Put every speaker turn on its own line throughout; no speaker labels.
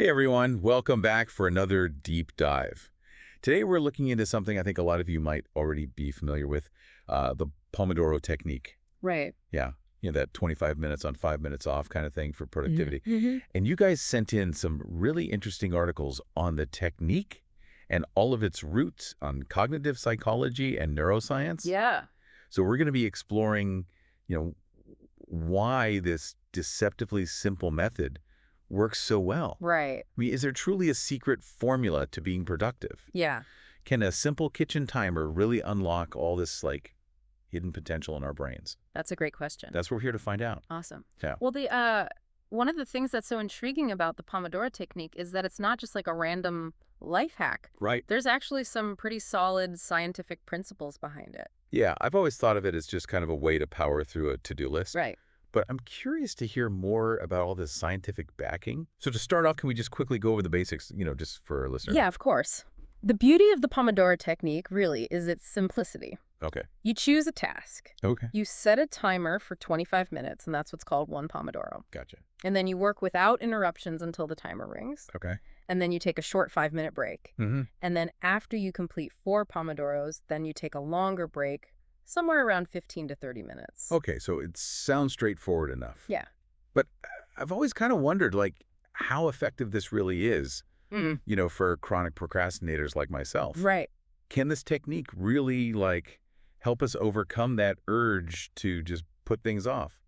Hey everyone, welcome back for another deep dive. Today we're looking into something I think a lot of you might already be familiar with, the Pomodoro Technique.
Right.
Yeah, that 25 minutes on 5 minutes off kind of thing for
Mhm.
productivity.
Mhm.
And you guys sent in some really interesting articles on the technique and all of its roots on cognitive psychology and neuroscience.
Yeah.
So we're going to be exploring, you know, why this deceptively simple method works so well.
Right.
I mean, is there truly a secret formula to being productive?
Yeah.
Can a simple kitchen timer really unlock all this, hidden potential in our brains?
That's a great question.
That's what we're here to find out.
Awesome.
Yeah.
Well, the one of the things that's so intriguing about the Pomodoro technique is that it's not just like a random life hack.
Right.
There's actually some pretty solid scientific principles behind it.
Yeah, I've always thought of it as just kind of a way to power through a to-do list.
Right.
But I'm curious to hear more about all this scientific backing. So to start off, can we just quickly go over the basics, just for our listener?
Yeah, of course. The beauty of the Pomodoro technique really is its simplicity.
Okay.
You choose a task.
Okay.
You set a timer for 25 minutes, and that's what's called one Pomodoro.
Gotcha.
And then you work without interruptions until the timer rings.
Okay.
And then you take a short 5-minute break.
Mm-hmm.
And then after you complete 4 Pomodoros, then you take a longer break, somewhere around 15 to 30 minutes.
Okay, so it sounds straightforward enough.
Yeah.
But I've always kind of wondered, how effective this really is,
Mm.
for chronic procrastinators like myself.
Right.
Can this technique really, help us overcome that urge to just put things off?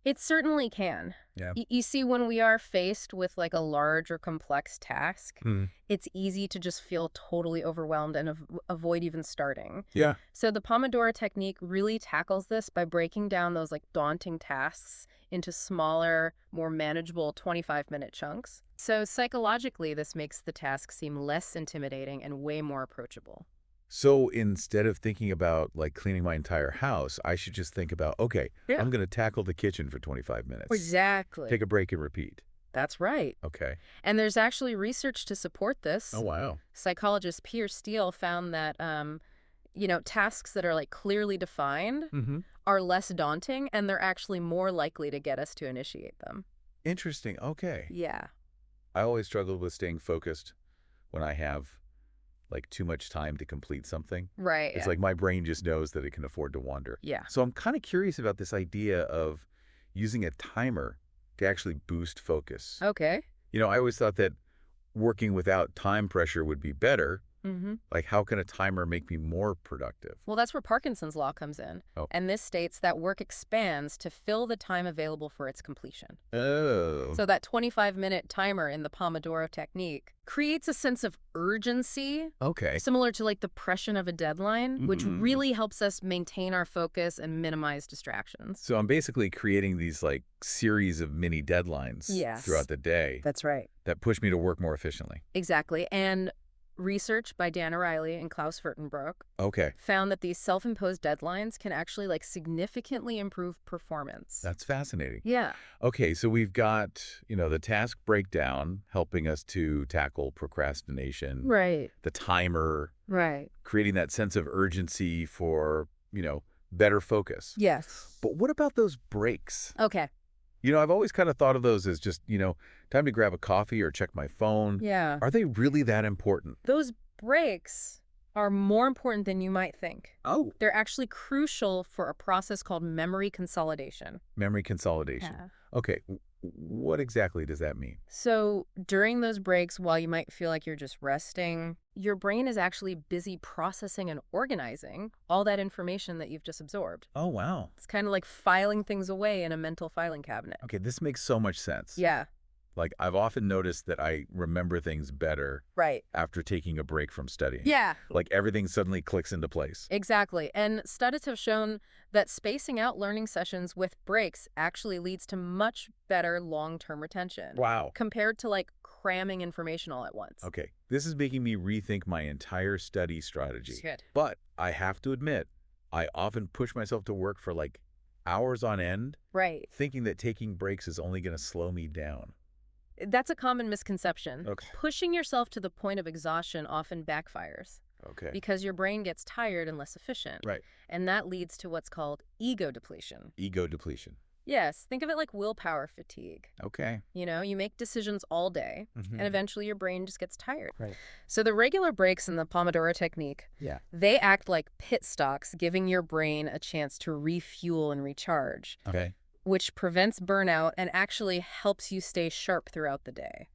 It certainly can.
Yeah.
You see, when we are faced with like a large or complex task,
Hmm.
it's easy to just feel totally overwhelmed and avoid even starting.
Yeah.
So the Pomodoro technique really tackles this by breaking down those like daunting tasks into smaller, more manageable 25-minute chunks. So psychologically, this makes the task seem less intimidating and way more approachable.
So instead of thinking about, cleaning my entire house, I should just think about, okay,
Yeah.
I'm going to tackle the kitchen for 25 minutes.
Exactly.
Take a break and repeat.
That's right.
Okay.
And there's actually research to support this.
Oh, wow.
Psychologist Pierce Steele found that, tasks that are like clearly defined
Mm-hmm.
are less daunting and they're actually more likely to get us to initiate them.
Interesting. Okay.
Yeah.
I always struggled with staying focused when I have, too much time to complete something.
Right.
It's
Yeah.
like my brain just knows that it can afford to wander.
Yeah.
So I'm kind of curious about this idea of using a timer to actually boost focus.
Okay.
I always thought that working without time pressure would be better.
Mm-hmm.
How can a timer make me more productive?
Well, that's where Parkinson's law comes in.
Oh.
And this states that work expands to fill the time available for its completion.
Oh.
So that 25-minute timer in the Pomodoro technique creates a sense of urgency,
Okay.
similar to like the pression of a deadline, which
Mhm.
really helps us maintain our focus and minimize distractions.
So I'm basically creating these series of mini deadlines
Yes.
throughout the day
That's right.
that push me to work more efficiently.
Exactly. And research by Dan Ariely and Wertenbroch
Okay.
found that these self-imposed deadlines can actually significantly improve performance.
That's fascinating.
Yeah.
Okay, so we've got, the task breakdown helping us to tackle procrastination,
Right.
the timer,
Right.
creating that sense of urgency for, better focus.
Yes.
But what about those breaks?
Okay.
I've always kind of thought of those as just, time to grab a coffee or check my phone.
Yeah.
Are they really that important?
Those breaks are more important than you might think.
Oh.
They're actually crucial for a process called memory consolidation.
Memory consolidation. Okay, what exactly does that mean?
So during those breaks, while you might feel like you're just resting, your brain is actually busy processing and organizing all that information that you've just absorbed.
Oh, wow.
It's kind of like filing things away in a mental filing cabinet.
Okay, this makes so much sense.
Yeah.
I've often noticed that I remember things better
Right.
after taking a break from studying.
Yeah.
Everything suddenly clicks into place.
Exactly. And studies have shown that spacing out learning sessions with breaks actually leads to much better long-term retention.
Wow.
Compared to cramming information all at once.
Okay, this is making me rethink my entire study strategy.
Good.
But I have to admit, I often push myself to work for hours on end,
Right.
thinking that taking breaks is only going to slow me down.
That's a common misconception.
Okay.
Pushing yourself to the point of exhaustion often backfires
Okay.
because your brain gets tired and less efficient.
Right.
And that leads to what's called ego depletion.
Ego depletion.
Yes, think of it like willpower fatigue.
Okay.
You make decisions all day, and
Hmm.
eventually your brain just gets tired.
Right.
So the regular breaks in the Pomodoro technique,
Yeah.
they act like pit stops, giving your brain a chance to refuel and recharge,
Okay.
which prevents burnout and actually helps you stay sharp throughout the day.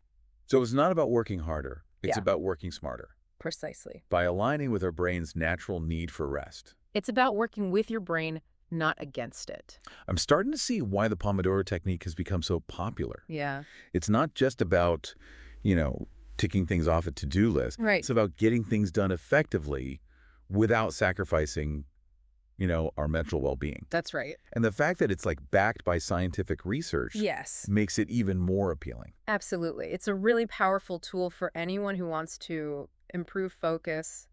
So it's not about working harder. It's
Yeah,
about working smarter
precisely.
by aligning with our brain's natural need for rest.
It's about working with your brain, not against it.
I'm starting to see why the Pomodoro technique has become so popular.
Yeah.
It's not just about, you know, ticking things off a to-do list.
Right.
It's about getting things done effectively without sacrificing, our mental well-being.
That's right.
And the fact that it's like backed by scientific research
Yes,
makes it even more appealing.
absolutely. It's a really powerful tool for anyone who wants to improve focus,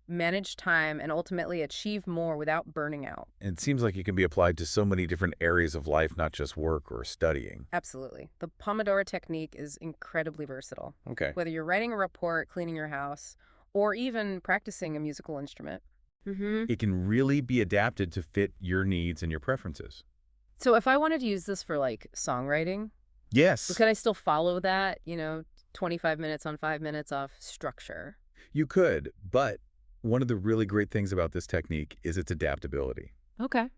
manage time, and ultimately achieve more without burning out.
And it seems like it can be applied to so many different areas of life, not just work or studying.
Absolutely. The Pomodoro technique is incredibly versatile.
Okay.
Whether you're writing a report, cleaning your house, or even practicing a musical instrument.
It can really be adapted to fit your needs and your preferences.
So if I wanted to use this for like songwriting,
Yes,
could I still follow that, 25 minutes on 5 minutes off structure?
you could, but one of the really great things about this technique is its adaptability.
Okay.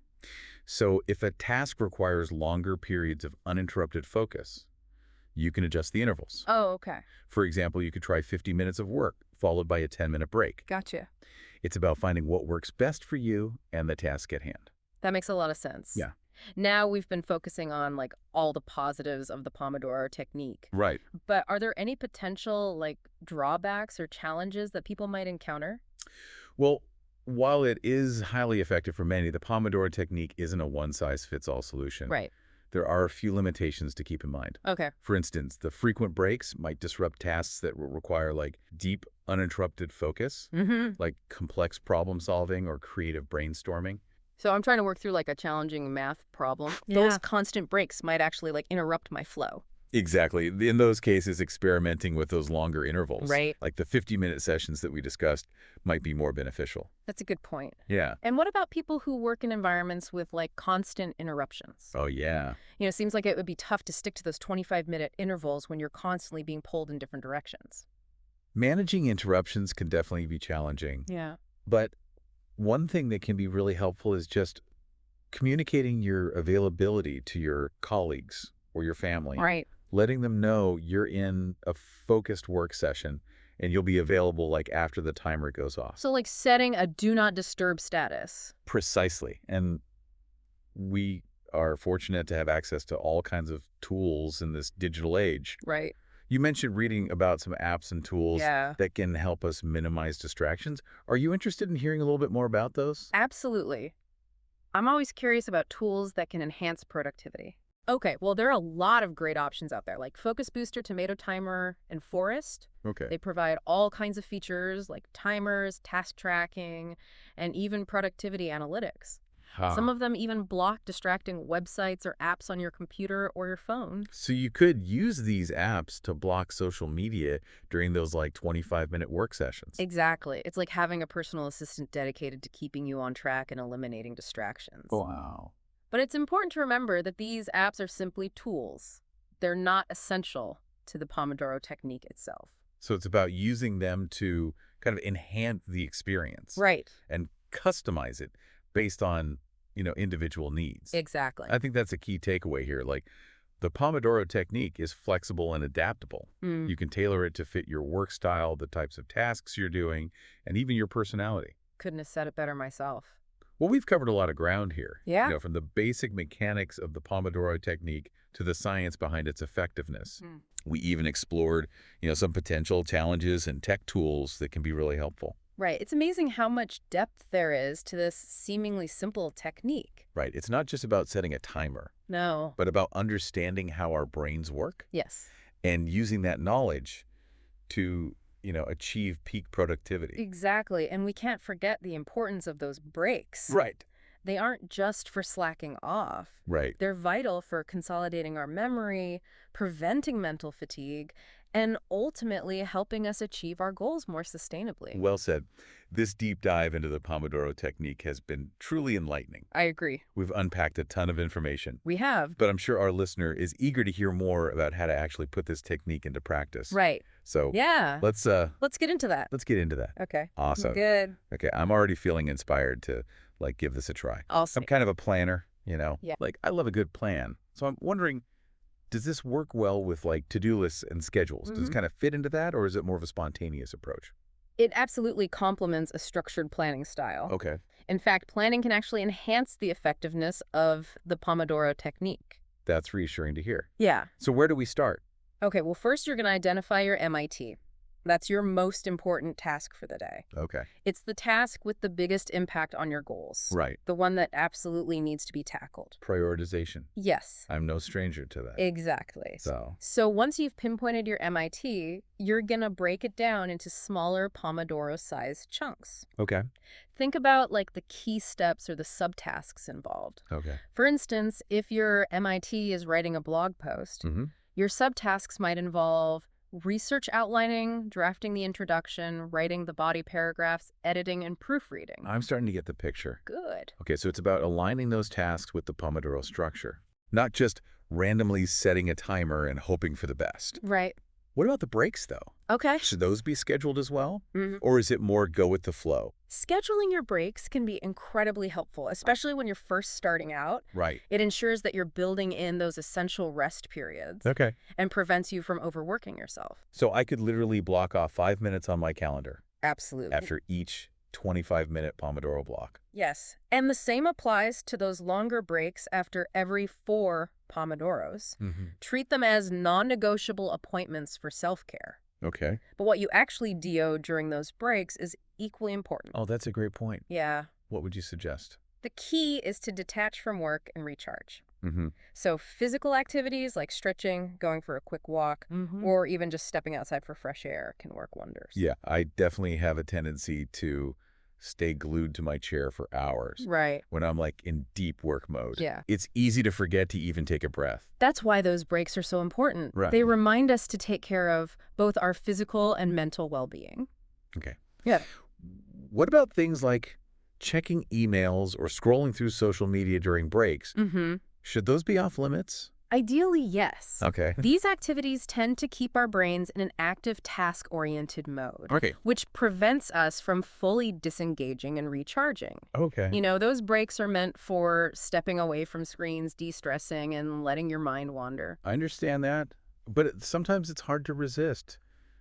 So if a task requires longer periods of uninterrupted focus, you can adjust the intervals.
Oh, okay.
For example, you could try 50 minutes of work, followed by a 10-minute break.
Gotcha.
It's about finding what works best for you and the task at hand.
That makes a lot of sense.
Yeah.
Now we've been focusing on like all the positives of the Pomodoro technique.
Right.
But are there any potential like drawbacks or challenges that people might encounter?
Well, while it is highly effective for many, the Pomodoro technique isn't a one-size-fits-all solution.
Right.
There are a few limitations to keep in mind.
Okay.
For instance, the frequent breaks might disrupt tasks that require like deep, uninterrupted focus, like complex problem solving or creative brainstorming.
So I'm trying to work through like a challenging math problem.
Yeah.
Those constant breaks might actually like interrupt my flow.
Exactly. In those cases, experimenting with those longer intervals,
Right.
like the 50-minute sessions that we discussed, might be more beneficial.
That's a good point.
Yeah.
And what about people who work in environments with like constant interruptions?
Oh, yeah.
It seems like it would be tough to stick to those 25-minute intervals when you're constantly being pulled in different directions.
Managing interruptions can definitely be challenging.
Yeah.
But one thing that can be really helpful is just communicating your availability to your colleagues or your family.
Right.
Letting them know you're in a focused work session and you'll be available like after the timer goes off.
So like setting a do not disturb status.
Precisely. And we are fortunate to have access to all kinds of tools in this digital age.
Right.
You mentioned reading about some apps and tools
Yeah.
that can help us minimize distractions. Are you interested in hearing a little bit more about those?
Absolutely. I'm always curious about tools that can enhance productivity. Okay, well, there are a lot of great options out there, like Focus Booster, Tomato Timer, and Forest.
Okay.
They provide all kinds of features like timers, task tracking, and even productivity analytics. Some of them even block distracting websites or apps on your computer or your phone.
So you could use these apps to block social media during those like 25-minute work sessions.
Exactly. It's like having a personal assistant dedicated to keeping you on track and eliminating distractions.
Wow.
But it's important to remember that these apps are simply tools. They're not essential to the Pomodoro technique itself.
So it's about using them to kind of enhance the experience
Right.
and customize it based on, individual needs.
Exactly.
I think that's a key takeaway here. Like the Pomodoro technique is flexible and adaptable.
Mm.
You can tailor it to fit your work style, the types of tasks you're doing, and even your personality.
Couldn't have said it better myself.
Well, we've covered a lot of ground here.
Yeah.
From the basic mechanics of the Pomodoro technique to the science behind its effectiveness.
Mm.
We even explored, some potential challenges and tech tools that can be really helpful.
Right. It's amazing how much depth there is to this seemingly simple technique.
Right. It's not just about setting a timer,
No.
but about understanding how our brains work
Yes.
and using that knowledge to, achieve peak productivity.
Exactly. And we can't forget the importance of those breaks.
Right.
They aren't just for slacking off.
Right.
They're vital for consolidating our memory, preventing mental fatigue, and ultimately helping us achieve our goals more sustainably.
Well said. This deep dive into the Pomodoro Technique has been truly enlightening.
I agree.
We've unpacked a ton of information,
We have.
but I'm sure our listener is eager to hear more about how to actually put this technique into practice.
Right.
So
Yeah.
let's
get into that.
get into that.
Okay.
Awesome.
Good.
Okay, I'm already feeling inspired to give this a try.
Awesome.
I'm kind of a planner,
Yeah.
Like I love a good plan. So I'm wondering, does this work well with to-do lists and schedules? Does it kind of fit into that, or is it more of a spontaneous approach?
It absolutely complements a structured planning style.
Okay.
In fact, planning can actually enhance the effectiveness of the Pomodoro technique.
That's reassuring to hear.
Yeah.
So where do we start?
Okay, well, first you're going to identify your MIT. That's your most important task for the day.
Okay.
It's the task with the biggest impact on your goals.
Right.
The one that absolutely needs to be tackled.
Prioritization.
Yes.
I'm no stranger to that.
Exactly.
So
once you've pinpointed your MIT, you're going to break it down into smaller Pomodoro-sized chunks.
Okay.
Think about the key steps or the subtasks involved.
Okay.
For instance, if your MIT is writing a blog post, your subtasks might involve research outlining, drafting the introduction, writing the body paragraphs, editing, and proofreading.
I'm starting to get the picture.
Good.
Okay, so it's about aligning those tasks with the Pomodoro structure, not just randomly setting a timer and hoping for the best.
Right.
What about the breaks, though?
Okay.
Should those be scheduled as well? Or is it more go with the flow?
Scheduling your breaks can be incredibly helpful, especially when you're first starting out.
Right.
It ensures that you're building in those essential rest periods.
Okay.
And prevents you from overworking yourself.
So I could literally block off 5 minutes on my calendar
Absolutely.
after each 25-minute Pomodoro block.
Yes. And the same applies to those longer breaks after every 4 Pomodoros. Treat them as non-negotiable appointments for self-care.
Okay.
But what you actually do during those breaks is equally important.
Oh, that's a great point.
Yeah.
What would you suggest?
The key is to detach from work and recharge.
Mm-hmm.
So physical activities like stretching, going for a quick walk, or even just stepping outside for fresh air can work wonders.
Yeah, I definitely have a tendency to stay glued to my chair for hours.
Right.
When I'm in deep work mode.
Yeah.
It's easy to forget to even take a breath.
That's why those breaks are so important.
Right.
They remind us to take care of both our physical and mental well-being.
Okay.
Yeah.
What about things like checking emails or scrolling through social media during breaks? Should those be off limits?
Ideally, yes.
Okay.
These activities tend to keep our brains in an active task-oriented mode,
Okay.
which prevents us from fully disengaging and recharging.
Okay.
Those breaks are meant for stepping away from screens, de-stressing, and letting your mind wander.
I understand that, but sometimes it's hard to resist.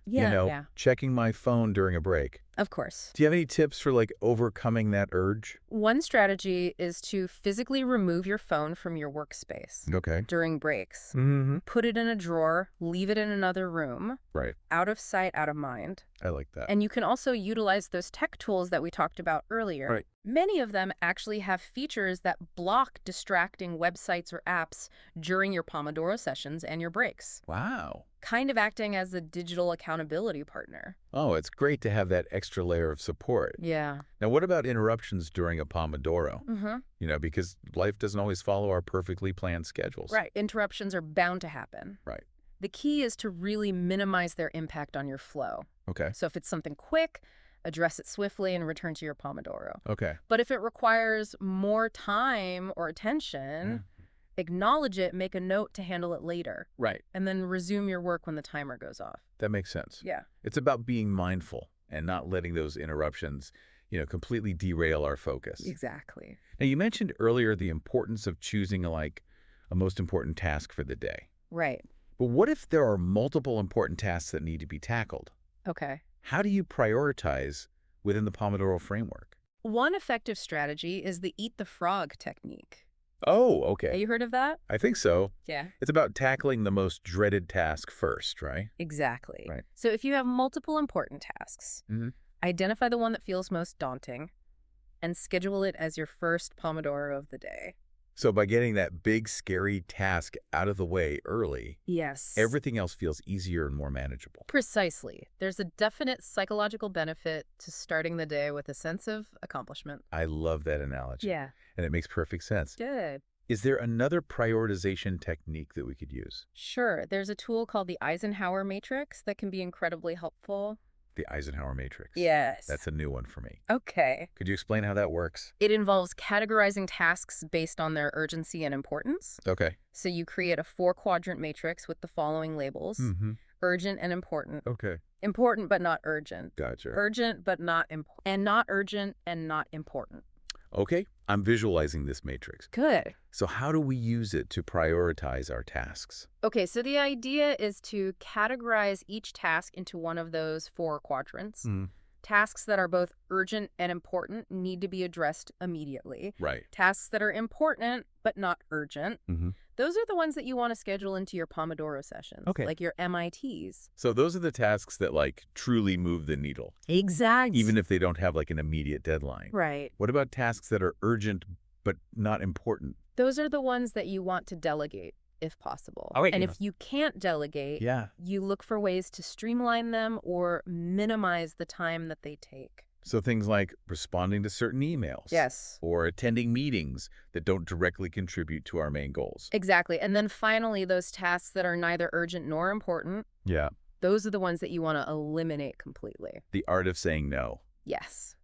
Yeah.
Checking my phone during a break.
Of course.
Do you have any tips for overcoming that urge?
One strategy is to physically remove your phone from your workspace
Okay.
during breaks.
Mm-hmm.
Put it in a drawer, leave it in another room,
Right.
out of sight, out of mind.
I like that.
And you can also utilize those tech tools that we talked about earlier.
Right.
Many of them actually have features that block distracting websites or apps during your Pomodoro sessions and your breaks,
Wow.
kind of acting as a digital accountability partner.
Oh, it's great to have that extra layer of support.
Yeah.
Now, what about interruptions during a Pomodoro? Because life doesn't always follow our perfectly planned schedules.
Right. Interruptions are bound to happen.
Right.
The key is to really minimize their impact on your flow.
Okay.
So if it's something quick, address it swiftly and return to your Pomodoro.
Okay.
But if it requires more time or attention, acknowledge it, make a note to handle it later.
Right.
And then resume your work when the timer goes off.
That makes sense.
Yeah.
It's about being mindful and not letting those interruptions, completely derail our focus.
Exactly.
Now, you mentioned earlier the importance of choosing a most important task for the day.
Right.
But what if there are multiple important tasks that need to be tackled?
Okay.
How do you prioritize within the Pomodoro framework?
One effective strategy is the eat the frog technique.
Oh,
Have
okay.
you heard of that?
I think so.
Yeah.
It's about tackling the most dreaded task first, right?
Exactly.
Right.
So if you have multiple important tasks,
Mhm.
identify the one that feels most daunting and schedule it as your first Pomodoro of the day.
So by getting that big, scary task out of the way early,
Yes.
everything else feels easier and more manageable.
Precisely. There's a definite psychological benefit to starting the day with a sense of accomplishment.
I love that analogy.
Yeah.
And it makes perfect sense.
Good.
Is there another prioritization technique that we could use?
Sure, there's a tool called the Eisenhower matrix that can be incredibly helpful.
The Eisenhower matrix.
Yes.
That's a new one for me.
Okay.
Could you explain how that works?
It involves categorizing tasks based on their urgency and importance.
Okay.
So you create a 4-quadrant matrix with the following labels:
Mm-hmm.
urgent and important,
Okay.
important but not urgent,
Gotcha.
urgent but not important, and not urgent and not important.
Okay. I'm visualizing this matrix.
Good.
So how do we use it to prioritize our tasks?
Okay, so the idea is to categorize each task into one of those 4 quadrants.
Mm.
Tasks that are both urgent and important need to be addressed immediately.
Right.
Tasks that are important but not urgent,
Mm-hmm.
those are the ones that you want to schedule into your Pomodoro sessions,
Okay.
like your MITs.
So those are the tasks that truly move the needle,
Exactly.
even if they don't have an immediate deadline.
Right.
What about tasks that are urgent but not important?
Those are the ones that you want to delegate, if possible.
Oh, wait,
and
you
if you can't delegate,
Yeah.
you look for ways to streamline them or minimize the time that they take.
So things like responding to certain emails.
Yes.
Or attending meetings that don't directly contribute to our main goals.
Exactly. And then finally, those tasks that are neither urgent nor important,
Yeah.
those are the ones that you want to eliminate completely.
The art of saying no.
Yes.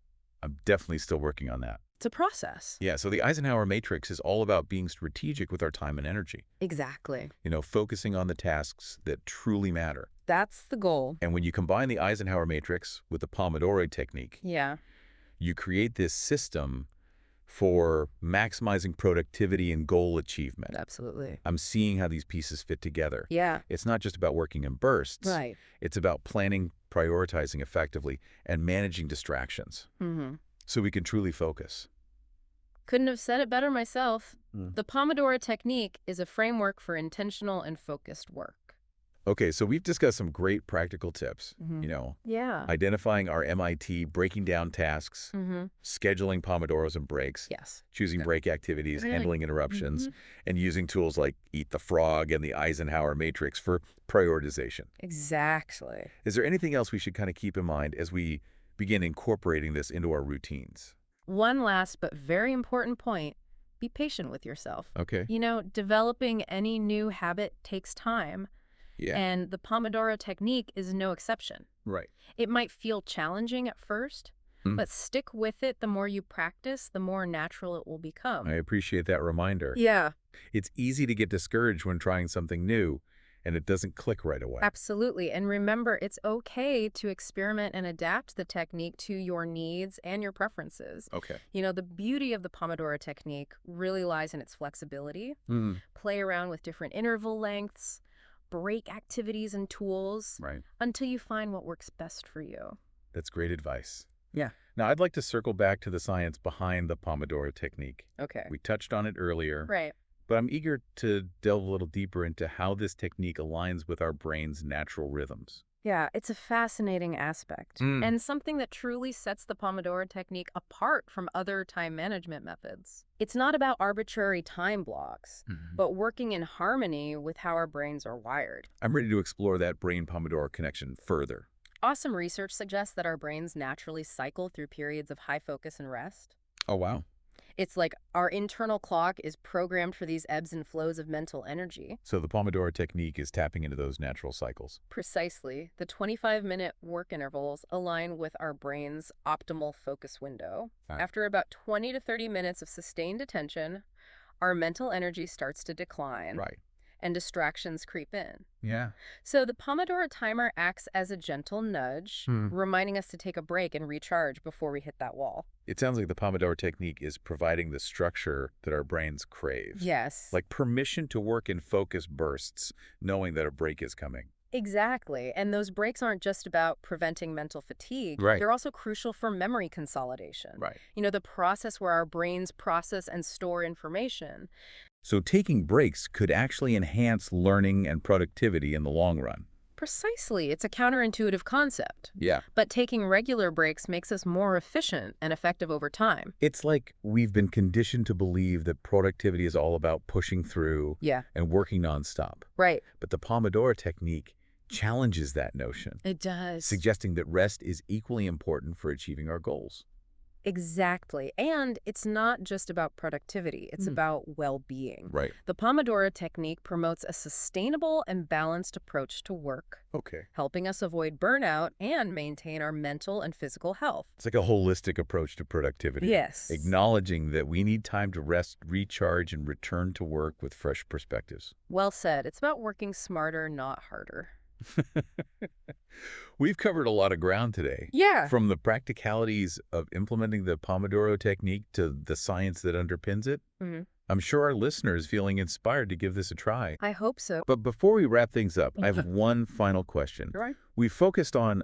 I'm definitely still working on that.
It's a process.
Yeah, so the Eisenhower matrix is all about being strategic with our time and energy.
Exactly.
Focusing on the tasks that truly matter.
That's the goal.
And when you combine the Eisenhower matrix with the Pomodoro technique,
Yeah.
you create this system for maximizing productivity and goal achievement.
Absolutely.
I'm seeing how these pieces fit together.
Yeah.
It's not just about working in bursts.
Right.
It's about planning, prioritizing effectively, and managing distractions
Mm-hmm.
so we can truly focus.
Couldn't have said it better myself.
Mm.
The Pomodoro Technique is a framework for intentional and focused work.
Okay, so we've discussed some great practical tips.
Mhm. Yeah.
Identifying our MIT, breaking down tasks,
Mm-hmm.
scheduling Pomodoros and breaks,
Yes.
choosing
Okay.
break activities,
Really?
handling interruptions,
Mhm.
and using tools like Eat the Frog and the Eisenhower matrix for prioritization.
Exactly.
Is there anything else we should kind of keep in mind as we begin incorporating this into our routines?
One last but very important point: be patient with yourself.
Okay.
Developing any new habit takes time,
Yeah.
and the Pomodoro Technique is no exception.
Right.
It might feel challenging at first,
Mm.
but stick with it. The more you practice, the more natural it will become.
I appreciate that reminder.
Yeah,
It's easy to get discouraged when trying something new and it doesn't click right away.
absolutely. And remember, it's okay to experiment and adapt the technique to your needs and your preferences.
Okay.
The beauty of the Pomodoro Technique really lies in its flexibility.
Mm.
Play around with different interval lengths, break activities and tools
Right.
until you find what works best for you.
That's great advice.
Yeah.
Now, I'd like to circle back to the science behind the Pomodoro technique.
Okay.
We touched on it earlier,
Right.
but I'm eager to delve a little deeper into how this technique aligns with our brain's natural rhythms.
Yeah, it's a fascinating aspect
Mm.
and something that truly sets the Pomodoro Technique apart from other time management methods. It's not about arbitrary time blocks, but working in harmony with how our brains are wired.
I'm ready to explore that brain-Pomodoro connection further.
Awesome research suggests that our brains naturally cycle through periods of high focus and rest.
Oh, wow.
It's like our internal clock is programmed for these ebbs and flows of mental energy.
So the Pomodoro technique is tapping into those natural cycles.
Precisely. The 25-minute work intervals align with our brain's optimal focus window.
Right.
After about 20 to 30 minutes of sustained attention, our mental energy starts to decline.
Right.
And distractions creep in.
Yeah.
So the Pomodoro timer acts as a gentle nudge,
Hmm.
reminding us to take a break and recharge before we hit that wall.
It sounds like the Pomodoro technique is providing the structure that our brains crave.
Yes.
Like permission to work in focus bursts, knowing that a break is coming.
Exactly. And those breaks aren't just about preventing mental fatigue.
Right.
They're also crucial for memory consolidation.
Right.
The process where our brains process and store information.
So taking breaks could actually enhance learning and productivity in the long run.
Precisely. It's a counterintuitive concept.
Yeah.
But taking regular breaks makes us more efficient and effective over time.
It's like we've been conditioned to believe that productivity is all about pushing through
Yeah.
and working nonstop.
Right.
But the Pomodoro technique challenges that notion,
It does.
suggesting that rest is equally important for achieving our goals.
Exactly. And it's not just about productivity. It's
Hmm.
about well-being.
Right.
The Pomodoro Technique promotes a sustainable and balanced approach to work,
Okay.
helping us avoid burnout and maintain our mental and physical health.
It's like a holistic approach to productivity,
Yes.
acknowledging that we need time to rest, recharge, and return to work with fresh perspectives.
Well said. It's about working smarter, not harder.
We've covered a lot of ground today,
Yeah.
from the practicalities of implementing the Pomodoro technique to the science that underpins it.
Mhm.
I'm sure our listeners feeling inspired to give this a try.
I hope so.
But before we wrap things up, I have one final question.
Right.
We focused on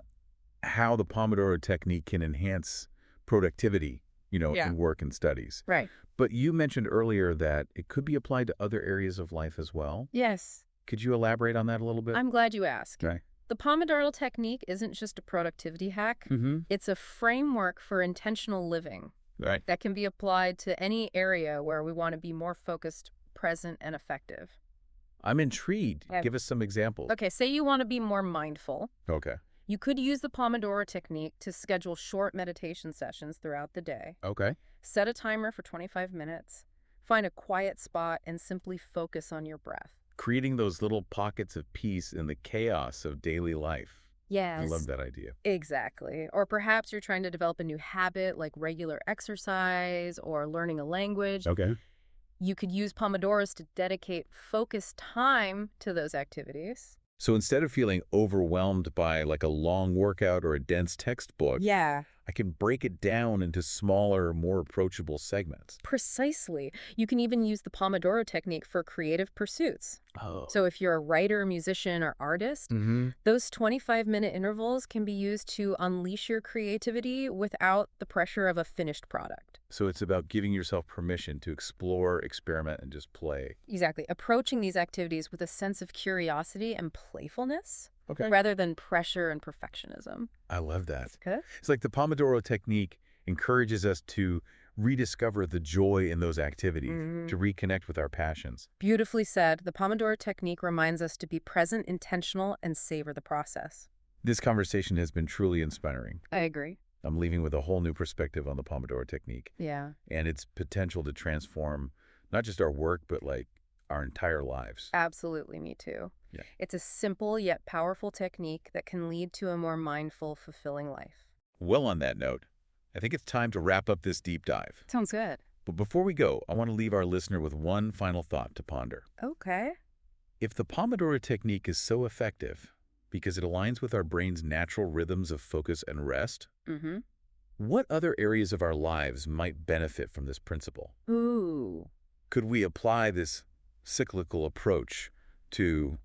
how the Pomodoro technique can enhance productivity,
Yeah.
in work and studies.
Right.
But you mentioned earlier that it could be applied to other areas of life as well.
Yes.
Could you elaborate on that a little bit?
I'm glad you asked.
Okay.
The Pomodoro Technique isn't just a productivity hack.
Mm-hmm.
It's a framework for intentional living
Right.
that can be applied to any area where we want to be more focused, present, and effective.
I'm intrigued.
Yeah.
Give us some examples.
Okay, say you want to be more mindful.
Okay.
You could use the Pomodoro Technique to schedule short meditation sessions throughout the day.
Okay.
Set a timer for 25 minutes. Find a quiet spot and simply focus on your breath.
Creating those little pockets of peace in the chaos of daily life.
Yes.
I love that idea.
Exactly. Or perhaps you're trying to develop a new habit like regular exercise or learning a language.
Okay.
You could use Pomodoros to dedicate focused time to those activities.
So instead of feeling overwhelmed by like a long workout or a dense textbook,
Yeah.
I can break it down into smaller, more approachable segments.
Precisely. You can even use the Pomodoro Technique for creative pursuits.
Oh.
So if you're a writer, musician, or artist,
Mm-hmm.
those 25-minute intervals can be used to unleash your creativity without the pressure of a finished product.
So it's about giving yourself permission to explore, experiment, and just play.
Exactly. Approaching these activities with a sense of curiosity and playfulness
Okay.
rather than pressure and perfectionism.
I love that.
Okay?
It's like the Pomodoro technique encourages us to rediscover the joy in those activities, to reconnect with our passions.
Beautifully said. The Pomodoro Technique reminds us to be present, intentional, and savor the process.
This conversation has been truly inspiring.
I agree.
I'm leaving with a whole new perspective on the Pomodoro technique
Yeah.
and its potential to transform not just our work, but like our entire lives.
Absolutely, me too.
Yeah.
It's a simple yet powerful technique that can lead to a more mindful, fulfilling life.
Well, on that note, I think it's time to wrap up this deep dive.
Sounds good.
But before we go, I want to leave our listener with one final thought to ponder.
Okay.
If the Pomodoro technique is so effective because it aligns with our brain's natural rhythms of focus and rest,
Mm-hmm.
what other areas of our lives might benefit from this principle?
Ooh.
Could we apply this cyclical approach to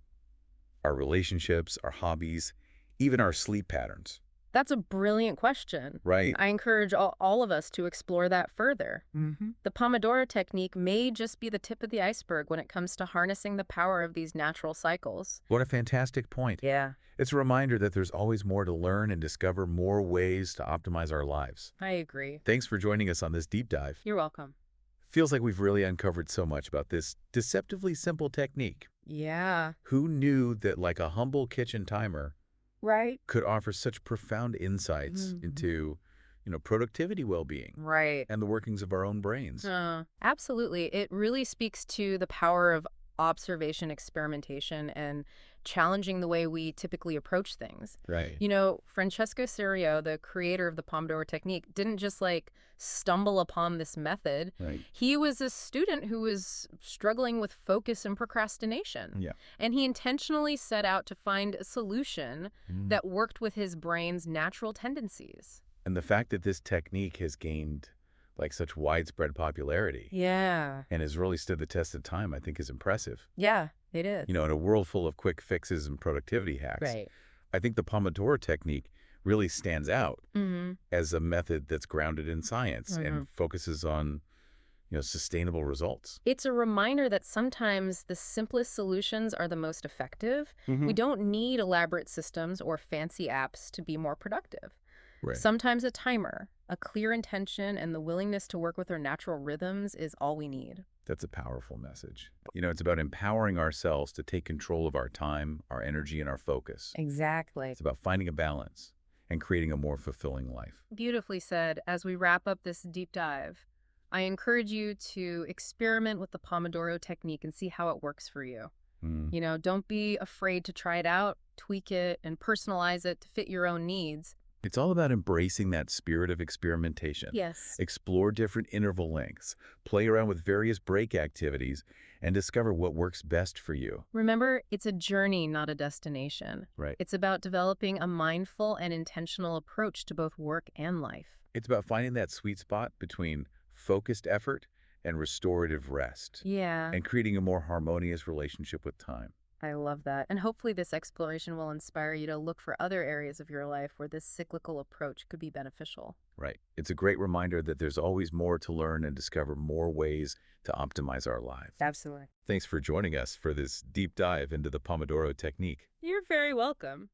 our relationships, our hobbies, even our sleep patterns?
That's a brilliant question.
Right.
I encourage all of us to explore that further.
Mm-hmm.
The Pomodoro Technique may just be the tip of the iceberg when it comes to harnessing the power of these natural cycles.
What a fantastic point.
Yeah,
It's a reminder that there's always more to learn and discover more ways to optimize our lives.
I agree.
Thanks for joining us on this deep dive.
You're welcome.
Feels like we've really uncovered so much about this deceptively simple technique.
Yeah.
Who knew that like a humble kitchen timer
Right?
could offer such profound insights into, productivity well-being
Right.
and the workings of our own brains?
Absolutely. It really speaks to the power of observation, experimentation, and challenging the way we typically approach things.
Right.
Francesco Cirio, the creator of the Pomodoro Technique, didn't just stumble upon this method.
Right.
He was a student who was struggling with focus and procrastination.
Yeah.
And he intentionally set out to find a solution that worked with his brain's natural tendencies.
And the fact that this technique has gained such widespread popularity
Yeah.
and has really stood the test of time, I think is impressive.
Yeah, it is.
In a world full of quick fixes and productivity hacks,
Right.
I think the Pomodoro technique really stands out
Mm-hmm.
as a method that's grounded in science and focuses on, sustainable results.
It's a reminder that sometimes the simplest solutions are the most effective.
Mm-hmm.
We don't need elaborate systems or fancy apps to be more productive.
Right.
Sometimes a timer, a clear intention, and the willingness to work with our natural rhythms is all we need.
That's a powerful message. It's about empowering ourselves to take control of our time, our energy, and our focus.
Exactly.
It's about finding a balance and creating a more fulfilling life.
Beautifully said. As we wrap up this deep dive, I encourage you to experiment with the Pomodoro Technique and see how it works for you.
Hmm.
Don't be afraid to try it out, tweak it, and personalize it to fit your own needs.
It's all about embracing that spirit of experimentation.
Yes.
Explore different interval lengths, play around with various break activities, and discover what works best for you.
Remember, it's a journey, not a destination.
Right.
It's about developing a mindful and intentional approach to both work and life.
It's about finding that sweet spot between focused effort and restorative rest,
Yeah,
and creating a more harmonious relationship with time.
I love that. And hopefully this exploration will inspire you to look for other areas of your life where this cyclical approach could be beneficial.
Right. It's a great reminder that there's always more to learn and discover more ways to optimize our lives.
Absolutely.
Thanks for joining us for this deep dive into the Pomodoro Technique.
You're very welcome.